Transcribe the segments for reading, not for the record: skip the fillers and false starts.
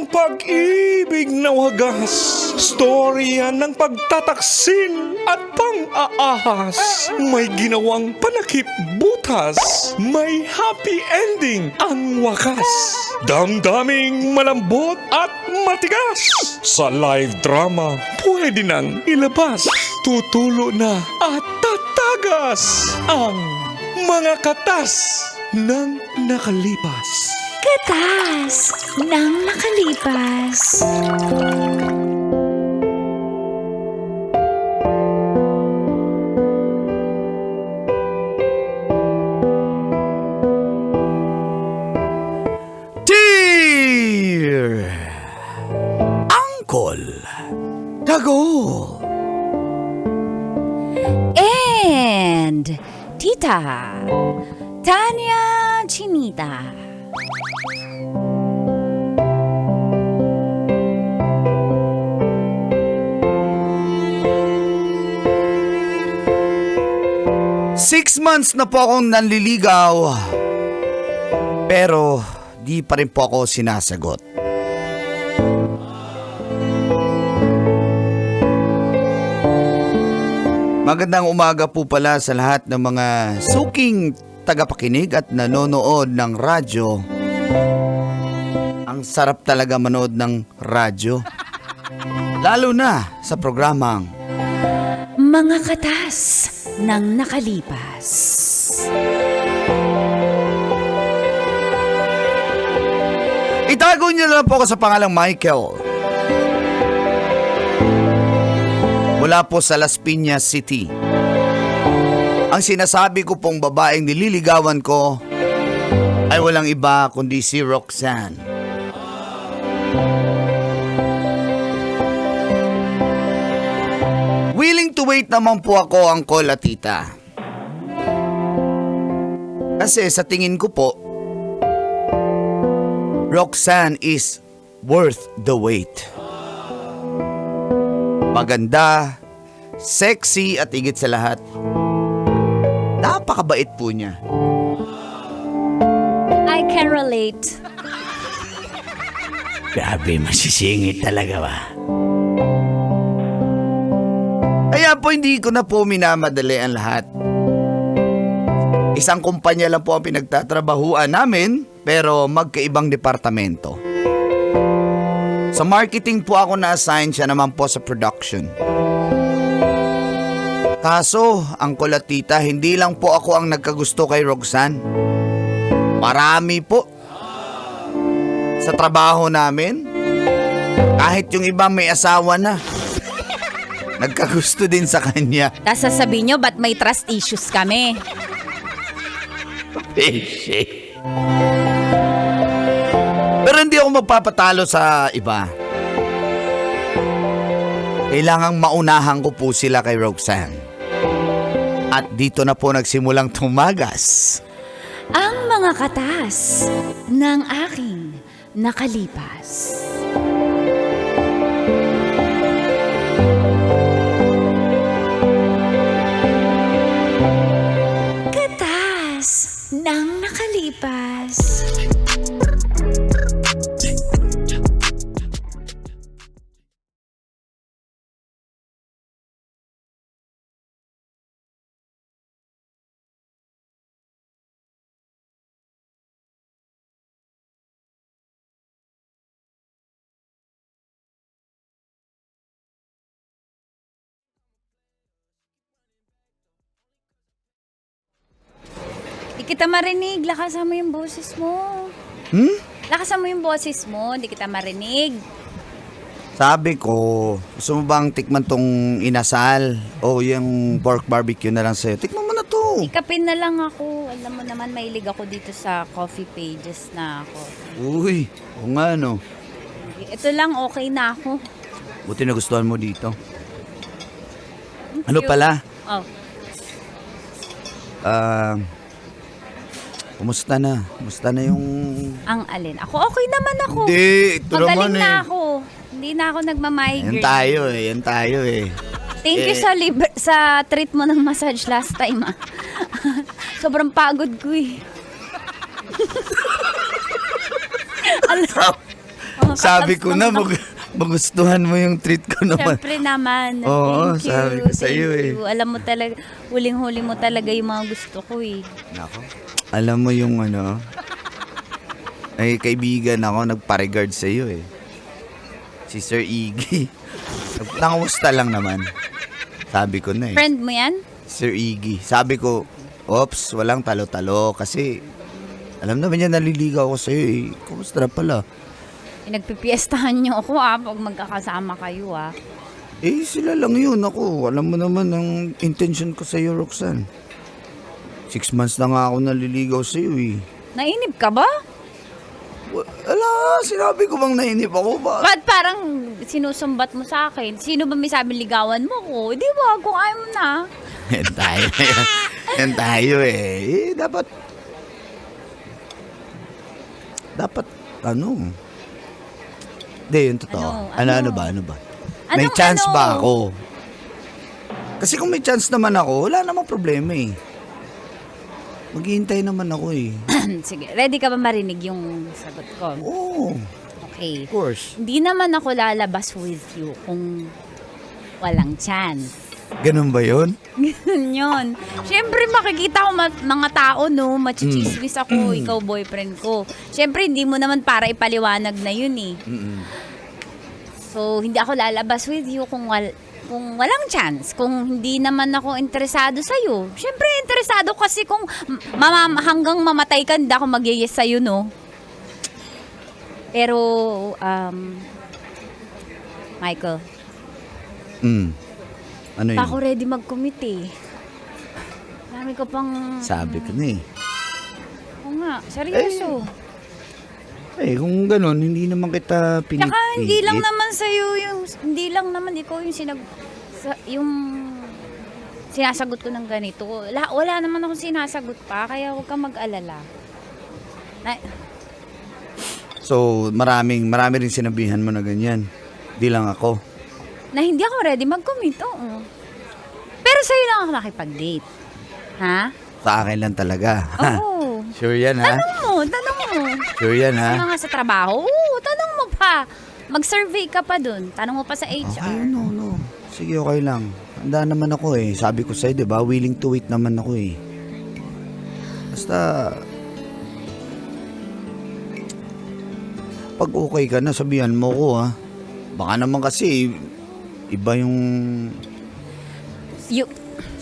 Ang pag-ibig na wagas, storya ng pagtataksil at pang-aahas. May ginawang panakip butas, may happy ending ang wakas. Damdaming malambot at matigas. Sa live drama, pwede nang ilabas. Tutulo na at tatagas ang mga katas ng nakalipas. Katas ng nakalipas. Dear Uncle Dagol And Tita Tanya Chinita. Six months na po akong nanliligaw, pero di pa rin po ako sinasagot. Magandang umaga po pala sa lahat ng mga suking tagapakinig at nanonood ng radyo. Ang sarap talaga manood ng radyo, lalo na sa programang Mga katas ng nakalipas. Itago niyo na lang po ako sa pangalang Michael. Mula po sa Las Piñas City. Ang sinasabi ko pong babaeng nililigawan ko ay walang iba kundi si Roxanne. Willing to wait naman po ako, Uncle at Tita. Kasi sa tingin ko po, Roxanne is worth the wait. Maganda, sexy at higit sa lahat, napakabait po niya. I can relate. Grabe, masisingit talaga ba? Kaya po hindi ko na po minamadali ang lahat. Isang kumpanya lang po ang pinagtatrabahuan namin, pero magkaibang departamento. Sa marketing po ako na-assign, siya naman po sa production. Kaso, Uncle at Tita, hindi lang po ako ang nagkagusto kay Roxanne. Marami po. Sa trabaho namin, kahit yung iba may asawa na, nagkagusto din sa kanya. Tas sasabihin nyo, ba't may trust issues kami? Pero hindi ako magpapatalo sa iba. Kailangang maunahan ko po sila kay Roxanne. At dito na po nagsimulang tumagas Ang mga katas ng aking nakalipas. Katas ng nakalipas. Di kita marinig, lakasan mo yung boses mo. Lakasan mo yung boses mo, di kita marinig. Sabi ko, gusto mo bang tikman tong inasal o yung pork barbecue na lang sa'yo? Tikman mo na to. Ikapin na lang ako. Alam mo naman, mahilig ako dito sa coffee pages na ako. Uy, o nga no. Ito lang, okay na ako. Buti nagustuhan mo dito. Thank Ano you. pala? Oh, Kumusta na? Kumusta na yung... ang alin. Ako, okay naman ako. Hindi, ito Magaling naman na eh. ako. Hindi na ako nagmamigrate. Yan tayo eh. Thank you sa treat mo ng massage last time ah. Sobrang pagod ko eh. Alam, Sabi ko na, magustuhan mo yung treat ko naman. Siyempre naman. Oo, Thank you. sabi ko sa'yo thank eh. you. Alam mo talaga, huling-huli mo talaga yung mga gusto ko eh. Nako. Alam mo yung ay kaibigan ako, nagpa-regard sa'yo eh. Si Sir Iggy. Nangamusta lang naman. Sabi ko na eh. Friend mo yan? Sir Iggy. Sabi ko, ops, walang talo-talo. Kasi, alam naman niya, naliligaw ako sa'yo eh. Kumusta na pala? Nagpipiestahan niyo ako pag magkakasama kayo Eh, sila lang yun. Ako, alam mo naman ang intention ko sa'yo, Roxanne. 6 months na nga ako naliligaw sa'yo eh. Nainip ka ba? Ala, sinabi ko bang nainip ako ba? Ba't parang sinusumbat mo sa akin? Sino ba may sabing ligawan mo ko? Di ba, kung ayaw mo na. Yan tayo. Yan tayo eh. Dapat, Hindi, yung totoo. Ano ba? May chance ba ako? Kasi kung may chance naman ako, wala namang problema eh. Maghihintay naman ako eh. Sige, ready ka ba marinig yung sagot ko? Oo, Okay. of course. Hindi naman ako lalabas with you kung walang chance. Ganun ba yun? Ganun yun. Siyempre, makikita ko mga tao, no? Machichismis ako, ikaw boyfriend ko. Siyempre, hindi mo naman para ipaliwanag na yun eh. So, hindi ako lalabas with you kung walang chance. Kung hindi naman ako interesado sa'yo. Siyempre, interesado kasi kung hanggang mamatay ka, hindi ako mag-yes sa'yo, no? Pero, Michael, Ano yun? ako ready mag-commit eh. Dami ko pang... Sabi ko na eh. Oo nga, seryoso. Eh, kung ganun, hindi naman kita pinipilit. Tsaka hindi lang naman sa'yo hindi lang naman ikaw yung yung sinasagot ko ng ganito. Wala naman akong sinasagot pa, kaya huwag kang mag-alala. So, marami rin sinabihan mo na ganyan. Di lang ako. Na hindi ako ready mag-commit, oo. Pero sa'yo lang ako nakipag-date. Ha? Sa akin lang talaga. Oo. Sure yan, ha? Tanong mo. Sure yan, ha? Ano nga sa trabaho? Oo, tanong mo pa. Mag-survey ka pa dun. Tanong mo pa sa HR. Okay, no. Sige, okay lang. Handa naman ako eh. Sabi ko sa'yo, di ba? Willing to wait naman ako eh. Basta... Pag okay ka na, sabihan mo ko, ha? Baka naman kasi, iba yung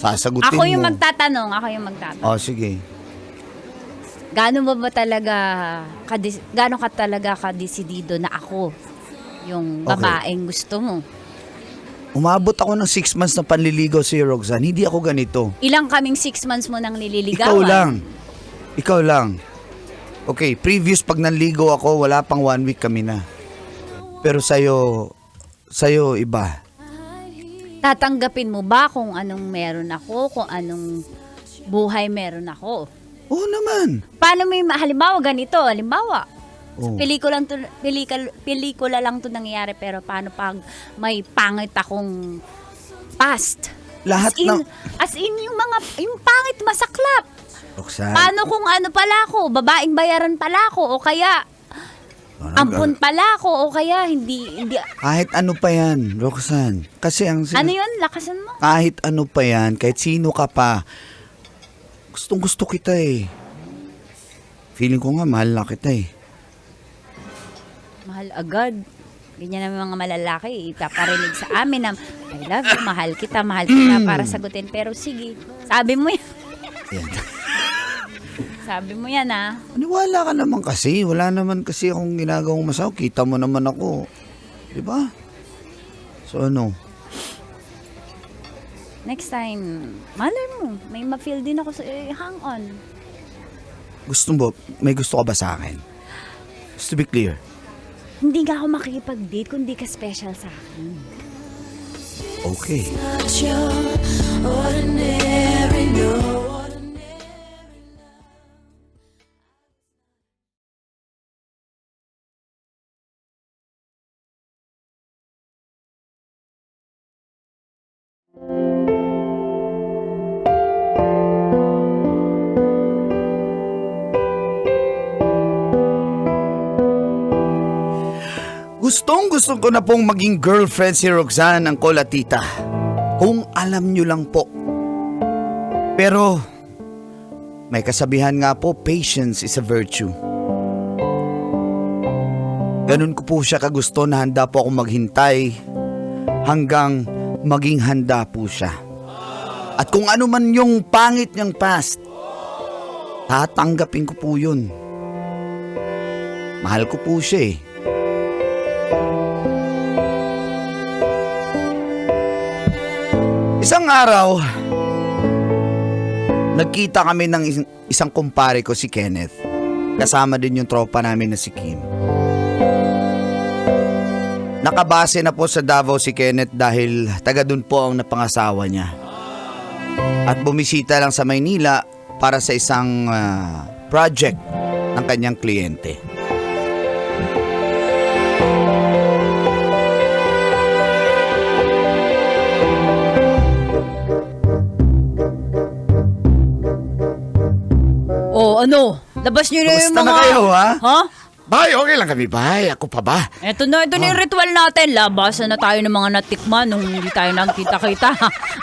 sasagutin Ako yung mo. magtatanong. Oh, sige. Gaano ka talaga kadesidido na ako yung babaeng gusto mo? Umabot ako ng 6 months na panliligaw si Roxanne. Hindi ako ganito. Ilang kaming 6 months mo nang nililigawan? Ikaw lang. Okay, previous pag nanligaw ako, wala pang 1 week kami na. Pero sa'yo iba. Tatanggapin mo ba kung anong meron ako, kung anong buhay meron ako? Oo naman. Paano halimbawa ganito, Oh. pelikula lang to nangyayari, pero paano pag may pangit akong past? Lahat As in yung pangit masaklap. Roxanne. Paano kung ano pala ako, babaeng bayaran pala ako, o kaya ampun pala ako, o kaya hindi. Kahit ano pa yan, Roxanne. Kasi Ano yun? Lakasan mo. kahit ano pa yan, kahit sino ka pa, gustong gusto kita eh. Feeling ko nga, mahal na kita eh. Mahal agad. Ganyan naman mga malalaki, ipaparinig sa amin na I love you, mahal kita para sagutin. Pero sige, sabi mo yan. Yan. Sabi mo yan, ha? Maniwala ka naman kasi. Wala naman kasi akong ginagawang masama. Kita mo naman ako. Diba? So ano? Next time, malay mo, may ma-feel din ako sa hang on. May gusto ka ba sa akin? Just to be clear. Hindi ka ako makikipag-date kung di ka special sa akin. Okay. Gustong-gusto ko na pong maging girlfriend si Roxanne ang Colatita. Kung alam nyo lang po. Pero, may kasabihan nga po, patience is a virtue. Ganun ko po siya kagusto na handa po akong maghintay hanggang maging handa po siya. At kung ano man yung pangit niyang past, tatanggapin ko po yun. Mahal ko po siya eh. Isang araw, nagkita kami ng isang kumpare ko si Kenneth. Kasama din yung tropa namin na si Kim. Nakabase na po sa Davao si Kenneth dahil taga dun po ang napangasawa niya. At bumisita lang sa Maynila para sa isang project ng kanyang kliyente. Oh, ano? Labas nyo na yung Kumusta mga... na kayo, ha? Ha? Bay, okay lang kami, bay. Ako pa ba? Ito na yung ritual natin. Labasan na tayo ng mga natikman nung hindi tayo nagkita-kita.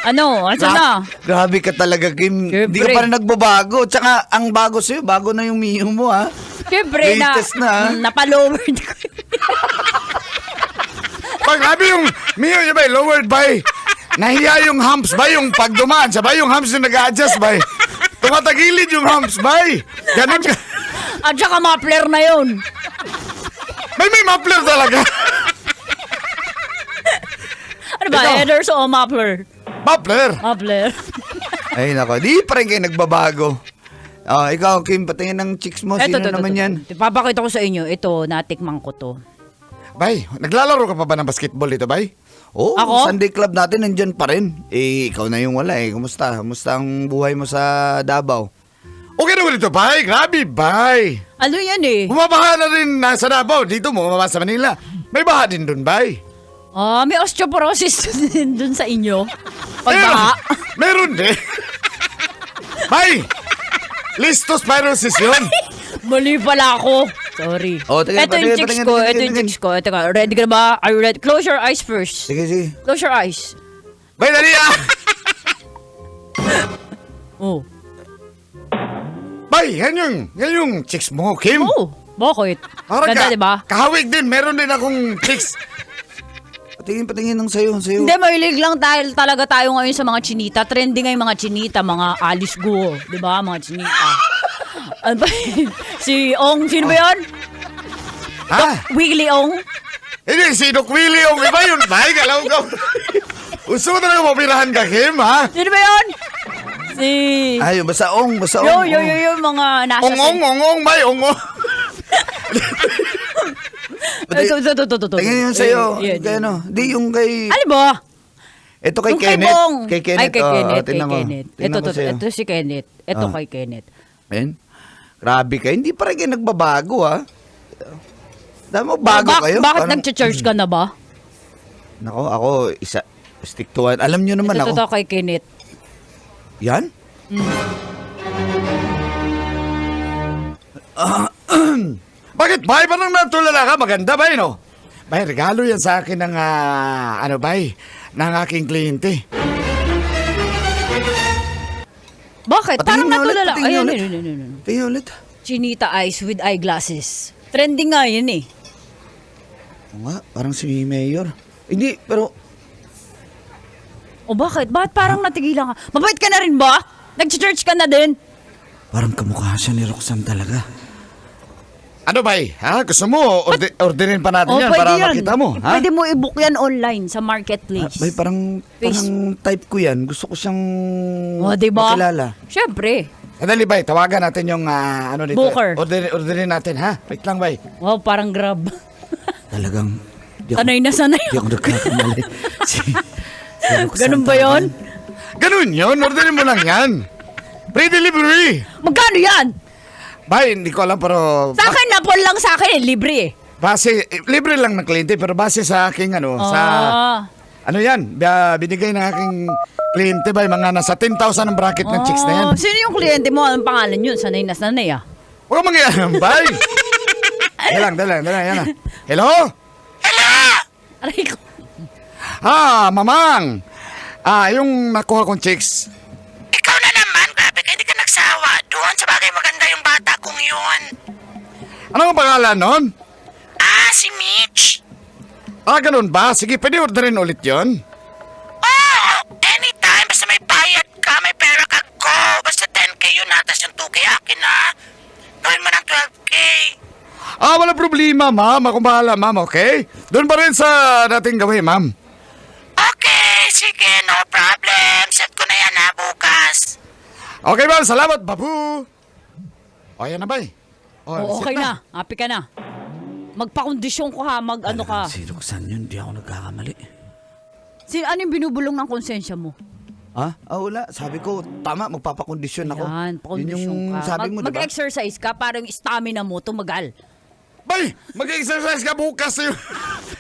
Ano? Asa na? Grabe ka talaga, Kim. Siyempre. Hindi ka pa rin nagbabago. Tsaka, ang bago sa'yo, bago na yung Mio mo, ha? Siyempre Latest na. napalowered ko. Pag grabe yung Mio niya, bay, lowered, bay. Nahiya yung humps, bay, yung pagdumaan. Sabay yung humps yung nag-a-adjust, bay. Tumatagilid yung humps, bay. Ganun ka. At saka muffler na yun. May muffler talaga. Ano ba? Ikaw. Headers o muffler? Muffler. Muffler. Ay, nako. Di pa rin kayo nagbabago. Ikaw, Kim, patingin ng chicks mo. Sino naman yan? Papakita ko sa inyo. Ito, natikman ko to. Bay, naglalaro ka pa ba ng basketball dito, bay? Oo, Ako? Sunday club natin nandyan pa rin. Ikaw na yung wala eh. Kumusta? Kumusta ang buhay mo sa Davao? Okay na dito, bay. Grabe, bay. Ano yan eh? Bumabaha na rin sa Davao. Dito mo, bumaba sa Manila. May baha din dun, bay. May osteoporosis din dun sa inyo. Pagbaha. Meron din. Bay, listospirosis yun. Mali pala ako. Sorry. Oh, tingnan, Ito yung patingin, chicks patingin, ko. patingin, Ito yung patingin. chicks ko. Ito ka. Ready ka na ba? Are you ready? Close your eyes first. Sige, sige. Close your eyes. Bay, dali ah. Oh. Bay, yan yung chicks mo, Kim. Oh. Bakit? Parang Ganda, diba? kahawig din. Meron din akong chicks. Patingin ng sayo. Hindi, mahilig lang dahil talaga tayo ngayon sa mga chinita. Trending nga yung mga chinita, mga Alice Guo. Diba? Mga chinita. Ano ba yun? Si Ong, sino ba yun? Ha? Wiggly Ong? Hindi, si Doc Willie yung iba yun. Bay, galaw ka. Gusto mo talaga mapirahan ka, Kim, ha? Sino ba yun? Si... Ay, basta ong. Yung mga nasa... Ongong, bay, ongong. Ito. Tingin yung sayo. Yan. Kay ano? Di yung kay... Ano ba? Ito kay Yung kay Kenneth. Bong. Kay Kenneth. Ay, kay Kenneth. tingnan mo. Kenneth. Tingnan ko sa'yo. Ito si Kenneth. Ito Ah. kay Kenneth. Ayan. Grabe kayo. Hindi pa rin kayo nagbabago, ha? Dami mo, bago kayo. Bakit Parang- nag-church ka na ba? Nako, ako, stick to one. Alam nyo naman Ito ako. kay Kenneth. Yan? Bakit, bay? Parang natulala ka? Maganda, bay, no? Bay, regalo yan sa akin ng, bay, ng aking kliyente. Bakit? Patingin Parang niyo ulit, natulala. patingin niyo Ayun, ulit. yun. Tingnan ulit. Chinita eyes with eyeglasses. Trending nga yun eh. Oo nga, parang si Mayor. Hindi, pero... O bakit? Bakit parang natigilan ka? Mabait ka na rin ba? Nag-church ka na din? Parang kamukha siya ni Roxanne talaga. Ano, bay? Ha? Gusto mo, orderin pa natin yan pwede para yan. makita mo, ha? Pwede mo i-book yan online sa marketplace. Bay, parang type ko yan. Gusto ko siyang O, diba? makilala. Siyempre. Sandali, bay, tawagan natin yung, ano dito. Booker. Orderin natin, ha? Wait lang, bay. Wow, parang grab. Talagang... Di ako, Sanay na sanay. di ako nagkakamali. si Roxanne Ganun ba talaga. yun? Ganun yun, orderin mo lang yan. Free delivery. Magkano yan? Bay, hindi ko alam, pero... Sa akin, napol lang sa akin eh. Libre eh. Base, libre lang ng kliyente, pero base sa aking, sa... Ano yan? Binigay ng aking kliyente, bay, mga nasa 10,000 ang bracket ng chicks na yan. Sino yung kliyente mo? Anong pangalan yun? Sanay na sanay ah. Huwag mangyayari, bay. Dalang, yan na. Hello? Aray ko. Mamang. Yung nakuha kong chicks. Ikaw na naman, grabe ka, hindi ka nagsawa. Doon, sa bagay maganda yung bata kong yun. Ano ang pangalan nun? Si Mitch. Ganun ba? Sige, pwede orderin ulit yon. Oh, anytime, basta may bayad ka, may pera ka, go. Basta 10K yun ha, tas yung 2K akin ha. Gawin mo ng 12K. Wala problema, ma'am. Akong bahala, ma'am, okay? Doon pa rin sa dating gawin, ma'am. Okay, sige, no problem. Set ko na yan ha, bukas. Okay, ma'am. Salamat, babu. Yan na ba eh? Oo, okay na. Happy ka na. Magpakondisyon ko ha, ano ka. Si Roxanne yun, di ako nagkakamali. Ano yung binubulong ng konsensya mo? Wala. Sabi ko, tama, magpapakondisyon ako. Yan, Yun pakondisyon yung ka. sabi mo, diba? Mag-exercise ka para yung stamina mo tumagal. Bay, mag-exercise ka bukas yung...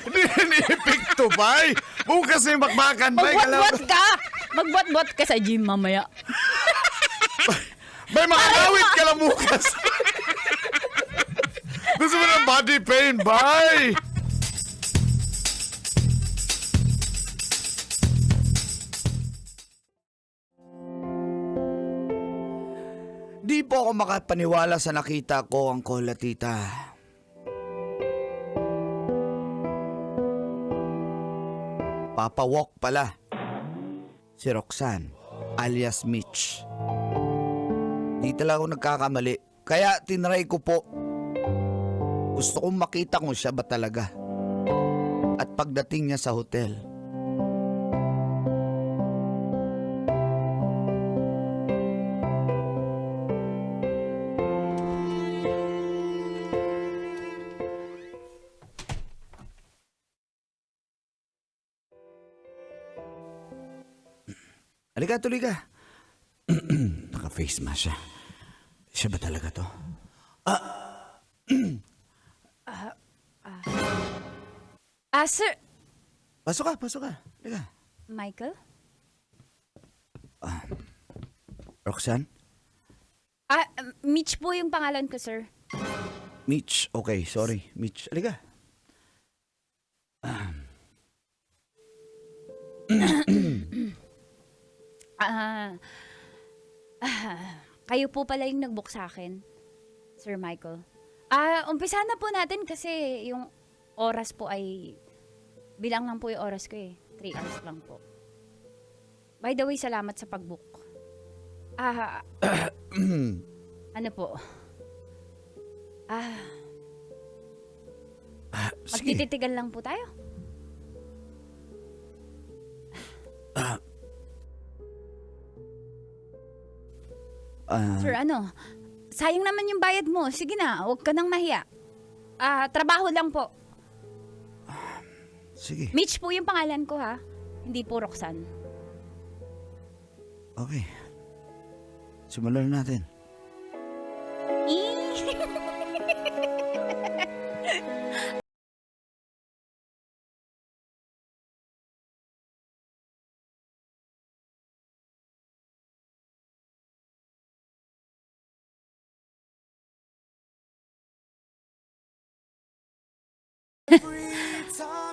Hindi ni-epekto, bay. Bukas yung bakbakan, bay. Magbuat-buat ka! Magbuat-buat ka sa gym mamaya. Bay, makakawit ka lang bukas. Gusto mo ng body pain, bay. Di po ako makapaniwala sa nakita ko, Uncle Tita. Papawalk pala. Si Roxanne, alias Mitch. Di talaga ako nagkakamali. Kaya tinry ko po. Gusto kong makita kung siya ba talaga. At pagdating niya sa hotel, halika, tuloy ka. Naka-face mask siya. Siya ba talaga to? Sir. Pasok ka. Halika. Michael? Roxanne? Mitch po yung pangalan ko, sir. Mitch. Okay, sorry. Mitch. Halika. Kayo po pala yung nag-book sa akin, Sir Michael. Umpisa na po natin kasi yung oras po ay... Bilang lang po yung oras ko eh. 3 hours lang po. By the way, salamat sa pag-book. Ano po? Sige. Magtititigan lang po tayo. Sir, sayang naman yung bayad mo. Sige na, huwag ka nang mahiya. Trabaho lang po. Sige. Mitch po yung pangalan ko ha. Hindi po Roxanne. Okay. Simulan na natin.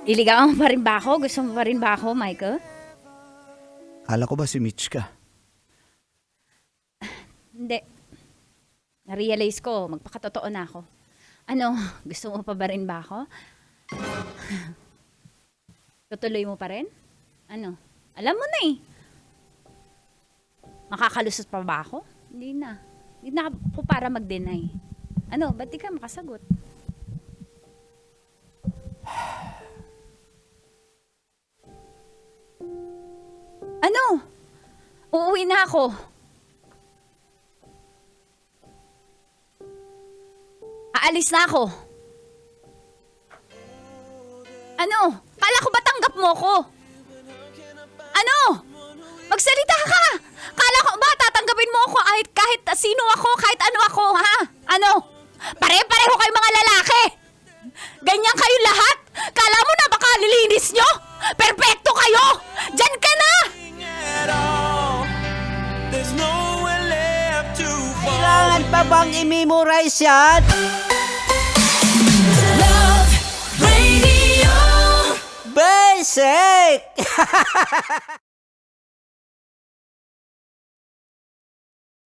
Iligawan mo pa rin ba ako? Gusto mo pa rin ba ako, Michael? Kala ko ba si Mitch ka? Hindi. Na-realize ko, magpakatotoo na ako. Gusto mo pa ba rin ba ako? Tutuloy mo pa rin? Alam mo na eh. Makakalusot pa ba ako? Hindi na. Hindi na ako para mag-deny. Ba't di ka makasagot? Uuwi na ako. Aalis na ako. Kala ko ba tanggap mo ko? Magsalita ka! Kala ko ba tatanggapin mo ako kahit sino ako, kahit ano ako, ha? Pare-pareho kayo mga lalaki! Ganyan kayo lahat! Kala mo napakalilinis nyo? Perpekto kayo! Diyan ka na! Kailangan pa bang i-memorize yan? Love Radio. sake!